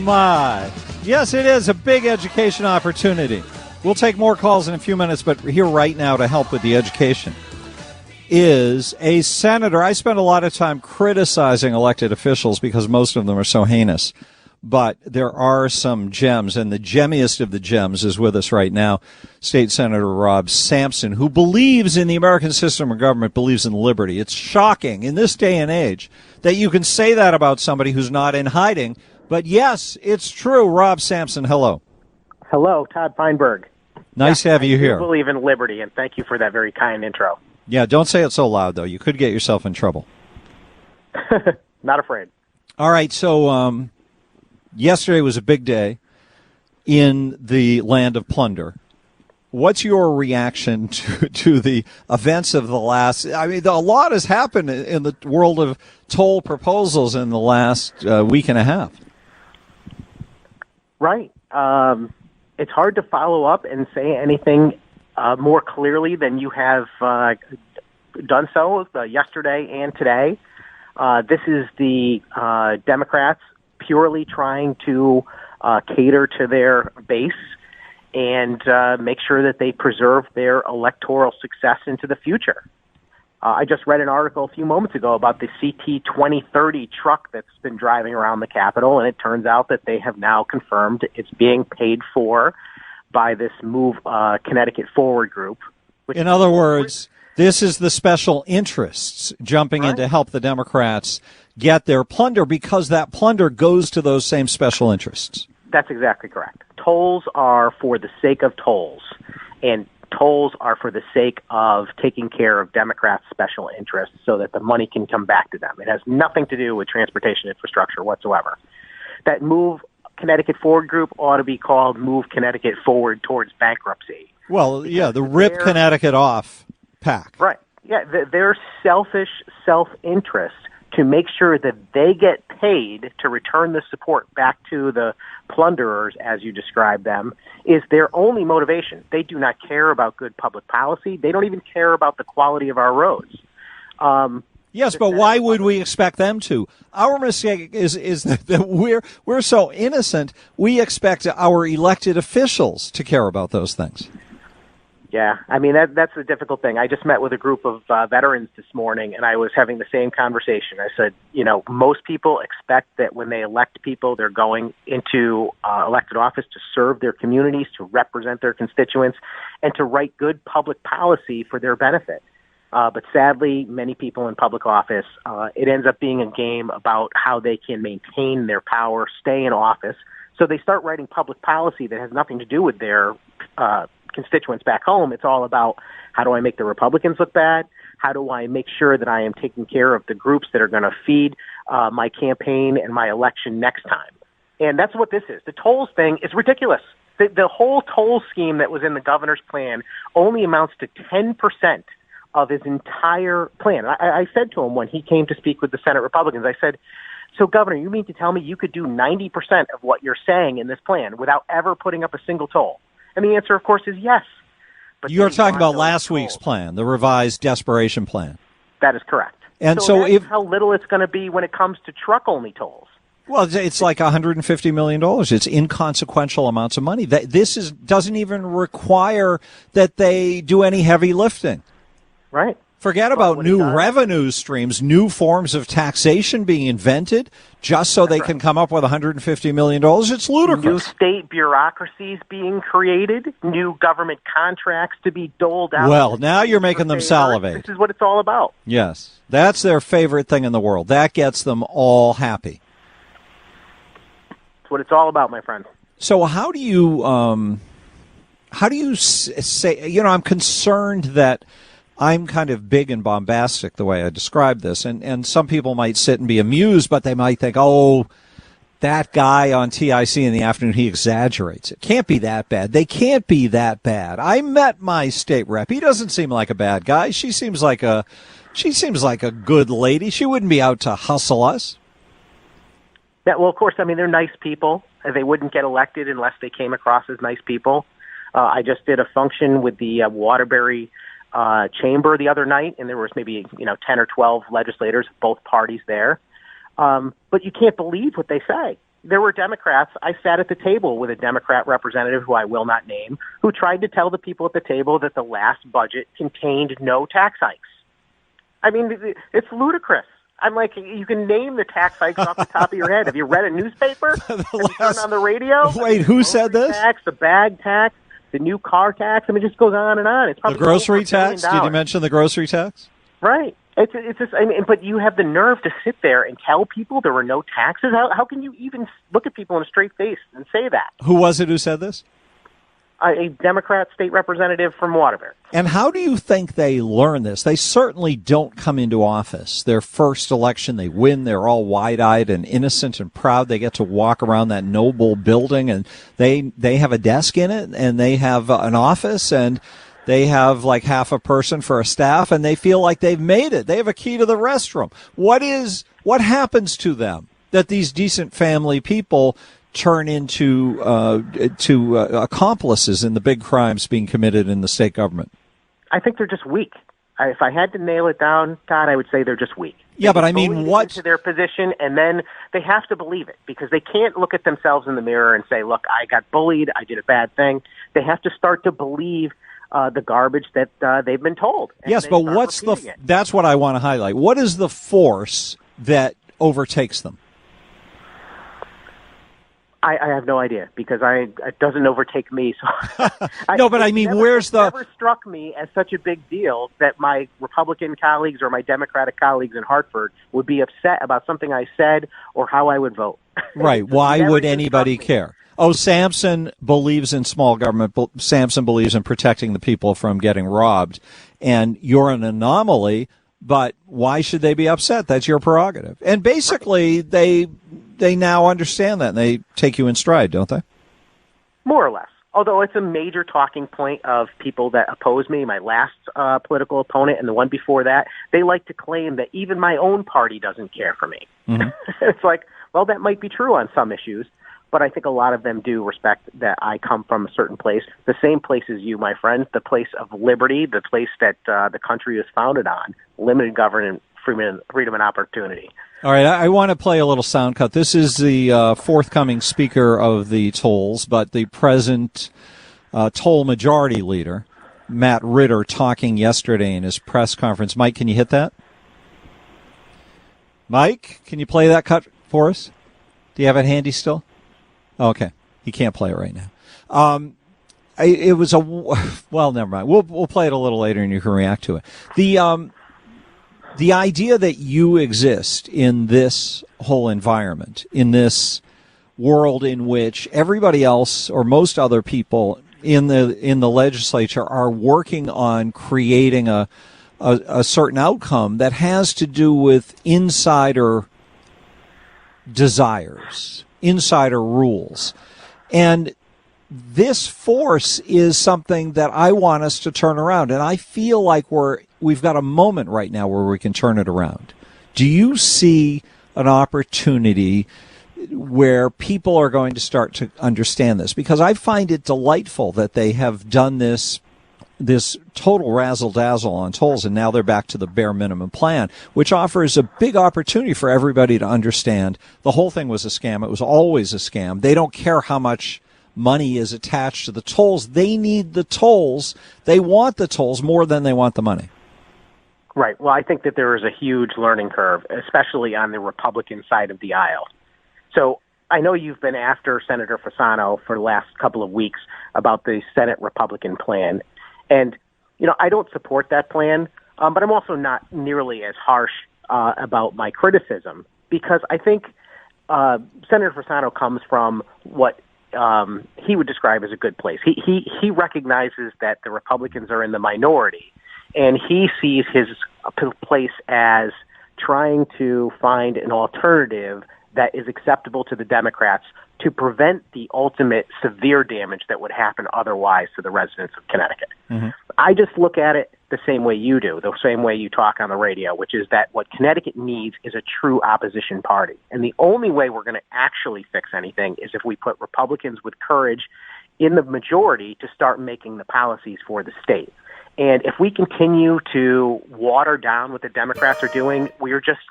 my. Yes, it is a big education opportunity. We'll take more calls in a few minutes, but here right now to help with the education is a senator. I spend a lot of time criticizing elected officials because most of them are so heinous. But there are some gems, and the gemmiest of the gems is with us right now, State Senator Rob Sampson, who believes in the American system of government, believes in liberty. It's shocking in this day and age that you can say that about somebody who's not in hiding. But yes, it's true. Rob Sampson, hello. Hello, Todd Feinburg. Nice to have you here. I believe in liberty, and thank you for that very kind intro. Yeah, don't say it so loud, though. You could get yourself in trouble. Not afraid. All right, so yesterday was a big day in the land of plunder. What's your reaction to the events of the last? I mean, a lot has happened in the world of toll proposals in the last week and a half. Right. It's hard to follow up and say anything more clearly than you have done so yesterday and today. This is the Democrats purely trying to cater to their base and make sure that they preserve their electoral success into the future. I just read an article a few moments ago about the CT 2030 truck that's been driving around the Capitol, and it turns out that they have now confirmed it's being paid for by this Move Connecticut Forward group. In other words, this is the special interests jumping in to help the Democrats get their plunder because that plunder goes to those same special interests. That's exactly correct. Tolls are for the sake of tolls, and tolls are for the sake of taking care of Democrats' special interests so that the money can come back to them. It has nothing to do with transportation infrastructure whatsoever. That Move Connecticut Forward group ought to be called Move Connecticut Forward Towards Bankruptcy. Well, yeah, the Rip Connecticut Off pack. Right. Yeah, their selfish self-interest to make sure that they get paid to return the support back to the plunderers, as you describe them, is their only motivation. They do not care about good public policy. They don't even care about the quality of our roads. Yes, but why would we expect them to? Our mistake is that we're so innocent, we expect our elected officials to care about those things. Yeah, I mean, that's the difficult thing. I just met with a group of veterans this morning, and I was having the same conversation. I said, most people expect that when they elect people, they're going into elected office to serve their communities, to represent their constituents, and to write good public policy for their benefit. But sadly, many people in public office, it ends up being a game about how they can maintain their power, stay in office. So they start writing public policy that has nothing to do with their constituents back home. It's all about how do I make the Republicans look bad? How do I make sure that I am taking care of the groups that are going to feed my campaign and my election next time? And that's what this is. The tolls thing is ridiculous. The whole toll scheme that was in the governor's plan only amounts to 10% of his entire plan. I said to him when he came to speak with the Senate Republicans, I said, so, Governor, you mean to tell me you could do 90% of what you're saying in this plan without ever putting up a single toll? And the answer, of course, is yes. But you're talking about last week's plan, the revised desperation plan. That is correct. And so if how little it's going to be when it comes to truck-only tolls. Well, it's like $150 million. It's inconsequential amounts of money. This doesn't even require that they do any heavy lifting. Right. Forget about new revenue streams, new forms of taxation being invented just so they can come up with $150 million. It's ludicrous. New state bureaucracies being created, new government contracts to be doled out. Well, now you're making them salivate. This is what it's all about. Yes. That's their favorite thing in the world. That gets them all happy. That's what it's all about, my friend. So how do you say, I'm concerned that I'm kind of big and bombastic the way I describe this, and some people might sit and be amused, but they might think, oh, that guy on TIC in the afternoon, he exaggerates. It can't be that bad. They can't be that bad. I met my state rep. He doesn't seem like a bad guy. She seems like a good lady. She wouldn't be out to hustle us. Yeah, well, of course, I mean, they're nice people. They wouldn't get elected unless they came across as nice people. I just did a function with the Waterbury chamber the other night, and there was maybe 10 or 12 legislators of both parties there. But you can't believe what they say. there were Democrats. I sat at the table with a Democrat representative who I will not name, who tried to tell the people at the table that the last budget contained no tax hikes. I mean, it's ludicrous. I'm like, you can name the tax hikes off the top of your head. Have you read a newspaper? Have you turned on the radio? Wait, who said this? Tax, the bag tax, the new car tax. I mean, it just goes on and on. It's probably the grocery tax? Did you mention the grocery tax? Right. It's just, I mean, but you have the nerve to sit there and tell people there were no taxes. How can you even look at people in a straight face and say that? Who was it who said this? A Democrat state representative from Waterbury. And how do you think they learn this? They certainly don't come into office. Their first election, they win. They're all wide-eyed and innocent and proud. They get to walk around that noble building, and they have a desk in it, and they have an office, and they have like half a person for a staff, and they feel like they've made it. They have a key to the restroom. What happens to them that these decent family people turn into accomplices in the big crimes being committed in the state government? I think they're just weak. If I had to nail it down, Todd, I would say they're just weak. Yeah, but I mean, what into their position, and then they have to believe it because they can't look at themselves in the mirror and say, "Look, I got bullied. I did a bad thing." They have to start to believe the garbage that they've been told. Yes, but that's what I want to highlight. What is the force that overtakes them? I have no idea because it doesn't overtake me. So no, but I mean, it never struck me as such a big deal that my Republican colleagues or my Democratic colleagues in Hartford would be upset about something I said or how I would vote. Right. Why would anybody care? Oh, Sampson believes in small government. Sampson believes in protecting the people from getting robbed. And you're an anomaly, but why should they be upset? That's your prerogative. And basically, they now understand that, and they take you in stride, don't they? More or less. Although it's a major talking point of people that oppose me, my last political opponent and the one before that, they like to claim that even my own party doesn't care for me. Mm-hmm. It's like, well, that might be true on some issues, but I think a lot of them do respect that I come from a certain place, the same place as you, my friend, the place of liberty, the place that the country is founded on, limited government, freedom and opportunity. All right, I want to play a little sound cut. This is the forthcoming Speaker of the tolls, but the present toll majority leader, Matt Ritter, talking yesterday in his press conference. Mike, can you hit that? Mike, can you play that cut for us? Do you have it handy still? Okay, he can't play it right now. It was well, never mind. We'll play it a little later, and you can react to it. The idea that you exist in this whole environment, in this world in which everybody else or most other people in the legislature are working on creating a certain outcome that has to do with insider desires, insider rules. And this force is something that I want us to turn around. And I feel like we've got a moment right now where we can turn it around. Do you see an opportunity where people are going to start to understand this? Because I find it delightful that they have done this total razzle-dazzle on tolls, and now they're back to the bare minimum plan, which offers a big opportunity for everybody to understand the whole thing was a scam. It was always a scam. They don't care how much money is attached to the tolls. They need the tolls. They want the tolls more than they want the money. Right. Well, I think that there is a huge learning curve, especially on the Republican side of the aisle. So I know you've been after Senator Fasano for the last couple of weeks about the Senate Republican plan. And, I don't support that plan, but I'm also not nearly as harsh about my criticism because I think Senator Fasano comes from what he would describe as a good place. He recognizes that the Republicans are in the minority, and he sees his place as trying to find an alternative that is acceptable to the Democrats to prevent the ultimate severe damage that would happen otherwise to the residents of Connecticut. Mm-hmm. I just look at it the same way you do, the same way you talk on the radio, which is that what Connecticut needs is a true opposition party. And the only way we're going to actually fix anything is if we put Republicans with courage in the majority to start making the policies for the state. And if we continue to water down what the Democrats are doing, we are just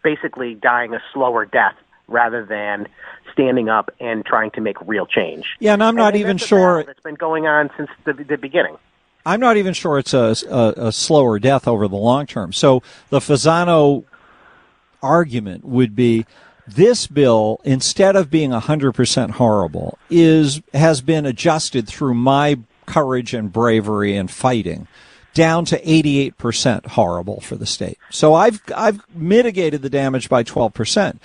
basically dying a slower death rather than standing up and trying to make real change. Yeah, and I'm not even sure it's been going on since the beginning. I'm not even sure it's a slower death over the long term. So the Fasano argument would be this bill, instead of being 100% horrible, has been adjusted through my courage and bravery and fighting down to 88% horrible for the state. So I've mitigated the damage by 12%.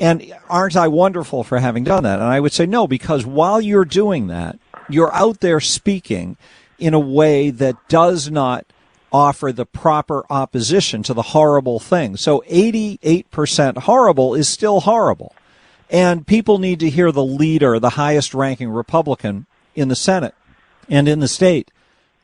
And aren't I wonderful for having done that? And I would say no, because while you're doing that, you're out there speaking in a way that does not offer the proper opposition to the horrible thing. So 88% horrible is still horrible. And people need to hear the leader, the highest ranking Republican in the Senate and in the state,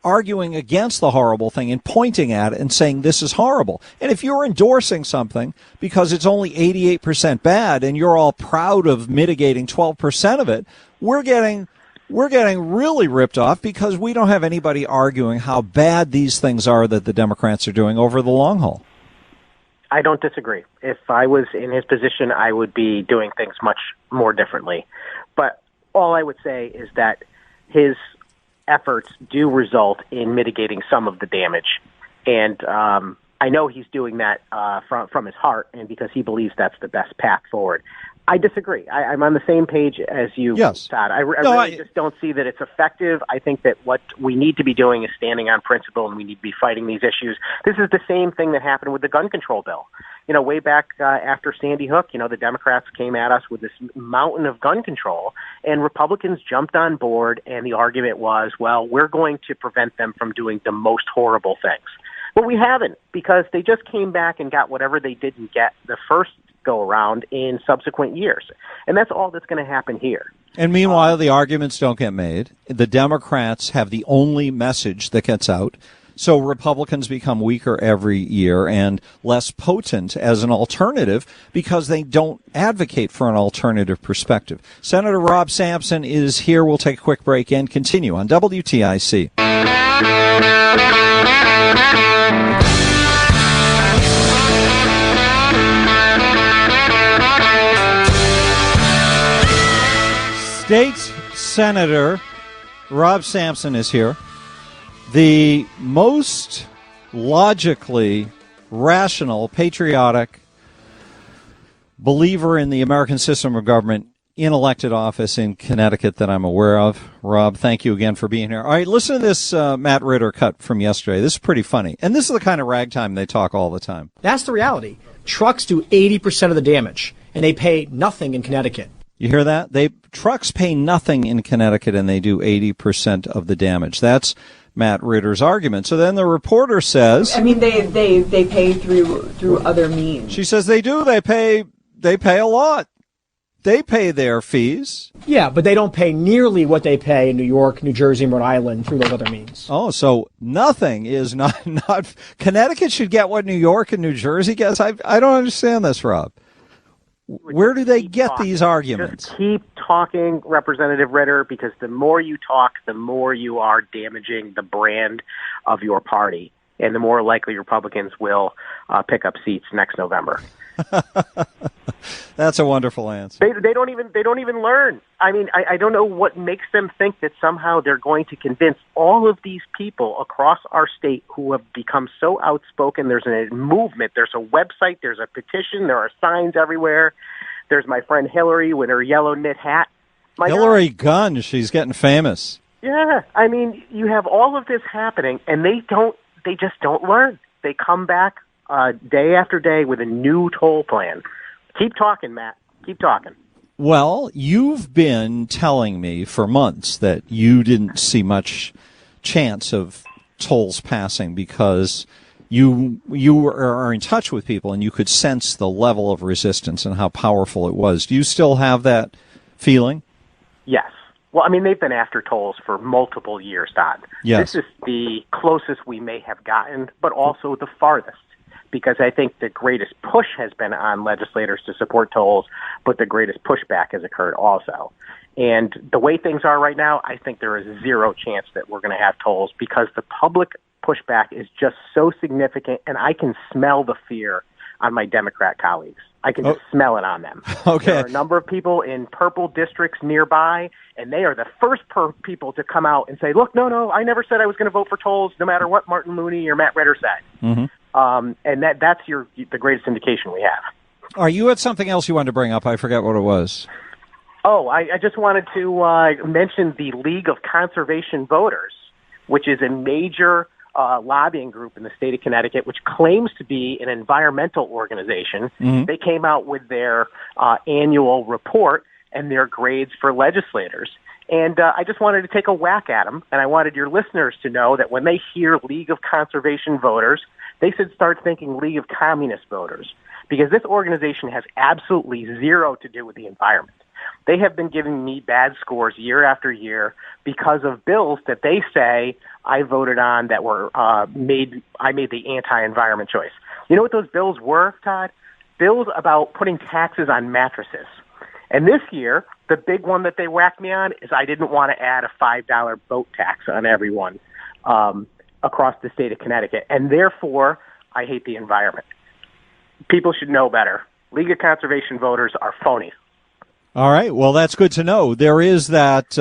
arguing against the horrible thing and pointing at it and saying this is horrible. And if you're endorsing something because it's only 88% bad and you're all proud of mitigating 12% of it, we're getting really ripped off because we don't have anybody arguing how bad these things are that the Democrats are doing over the long haul. I don't disagree. If I was in his position, I would be doing things much more differently. But all I would say is that his efforts do result in mitigating some of the damage. And I know he's doing that from his heart and because he believes that's the best path forward. I disagree. I'm on the same page as you, yes. Todd. I really just don't see that it's effective. I think that what we need to be doing is standing on principle, and we need to be fighting these issues. This is the same thing that happened with the gun control bill. You know, way back after Sandy Hook, the Democrats came at us with this mountain of gun control, and Republicans jumped on board, and the argument was, well, we're going to prevent them from doing the most horrible things. Well, we haven't, because they just came back and got whatever they didn't get the first go around in subsequent years. And that's all that's going to happen here. And meanwhile, the arguments don't get made. The Democrats have the only message that gets out. So Republicans become weaker every year and less potent as an alternative because they don't advocate for an alternative perspective. Senator Rob Sampson is here. We'll take a quick break and continue on WTIC. State Senator Rob Sampson is here. The most logically rational, patriotic believer in the American system of government in elected office in Connecticut that I'm aware of. Rob, thank you again for being here. All right, listen to this Matt Ritter cut from yesterday. This is pretty funny. And this is the kind of ragtime they talk all the time. That's the reality. Trucks do 80% of the damage, and they pay nothing in Connecticut. You hear that? Trucks pay nothing in Connecticut, and they do 80% of the damage. That's Matt Ritter's argument. So then the reporter says, I mean, they pay through other means. She says they do. They pay a lot. They pay their fees. Yeah, but they don't pay nearly what they pay in New York, New Jersey, and Rhode Island through those other means. Oh, so nothing is not Connecticut should get what New York and New Jersey gets? I don't understand this, Rob. Where do they get these arguments? Just keep talking, Representative Ritter, because the more you talk, the more you are damaging the brand of your party, and the more likely Republicans will pick up seats next November. That's a wonderful answer. They don't even learn. I mean, I don't know what makes them think that somehow they're going to convince all of these people across our state who have become so outspoken. There's a movement. There's a website. There's a petition. There are signs everywhere. There's my friend Hillary with her yellow knit hat. Hillary Gunn, she's getting famous. Yeah, I mean, you have all of this happening, and they just don't learn. They come back day after day with a new toll plan. Keep talking, Matt. Keep talking. Well, you've been telling me for months that you didn't see much chance of tolls passing because you are in touch with people and you could sense the level of resistance and how powerful it was. Do you still have that feeling? Yes. Well, I mean, they've been after tolls for multiple years, Todd. Yes. This is the closest we may have gotten, but also the farthest. Because I think the greatest push has been on legislators to support tolls, but the greatest pushback has occurred also. And the way things are right now, I think there is zero chance that we're going to have tolls because the public pushback is just so significant, and I can smell the fear on my Democrat colleagues. I can just smell it on them. Okay. There are a number of people in purple districts nearby, and they are the first people to come out and say, look, no, I never said I was going to vote for tolls, no matter what Martin Mooney or Matt Ritter said. Mm-hmm. And that's the greatest indication we have. Are you at something else you wanted to bring up? I forget what it was. Oh, I just wanted to mention the League of Conservation Voters, which is a major lobbying group in the state of Connecticut, which claims to be an environmental organization. Mm-hmm. They came out with their annual report and their grades for legislators. And I just wanted to take a whack at them, and I wanted your listeners to know that when they hear League of Conservation Voters, they should start thinking League of Communist Voters, because this organization has absolutely zero to do with the environment. They have been giving me bad scores year after year because of bills that they say I voted on that were I made the anti-environment choice. You know what those bills were, Todd? Bills about putting taxes on mattresses. And this year, the big one that they whacked me on is I didn't want to add a $5 boat tax on everyone across the state of Connecticut. And therefore, I hate the environment. People should know better. League of Conservation Voters are phonies. All right. Well, that's good to know. There is that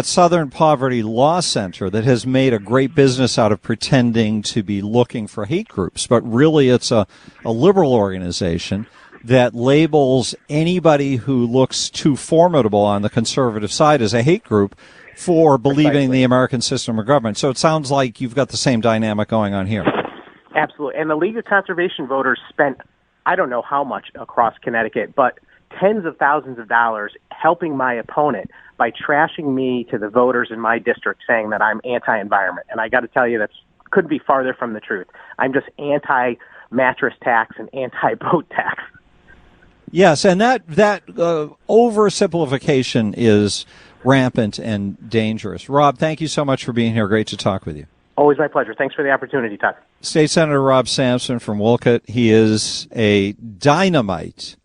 Southern Poverty Law Center that has made a great business out of pretending to be looking for hate groups, but really it's a liberal organization that labels anybody who looks too formidable on the conservative side as a hate group for believing in the American system of government. So it sounds like you've got the same dynamic going on here. Absolutely. And the League of Conservation Voters spent, I don't know how much across Connecticut, but tens of thousands of dollars helping my opponent by trashing me to the voters in my district, saying that I'm anti-environment. And I got to tell you, that couldn't be farther from the truth. I'm just anti-mattress tax and anti-boat tax. Yes, and that oversimplification is rampant and dangerous. Rob, thank you so much for being here. Great to talk with you. Always my pleasure. Thanks for the opportunity, Todd. State Senator Rob Sampson from Wolcott. He is a dynamite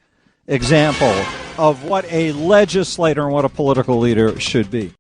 example of what a legislator and what a political leader should be.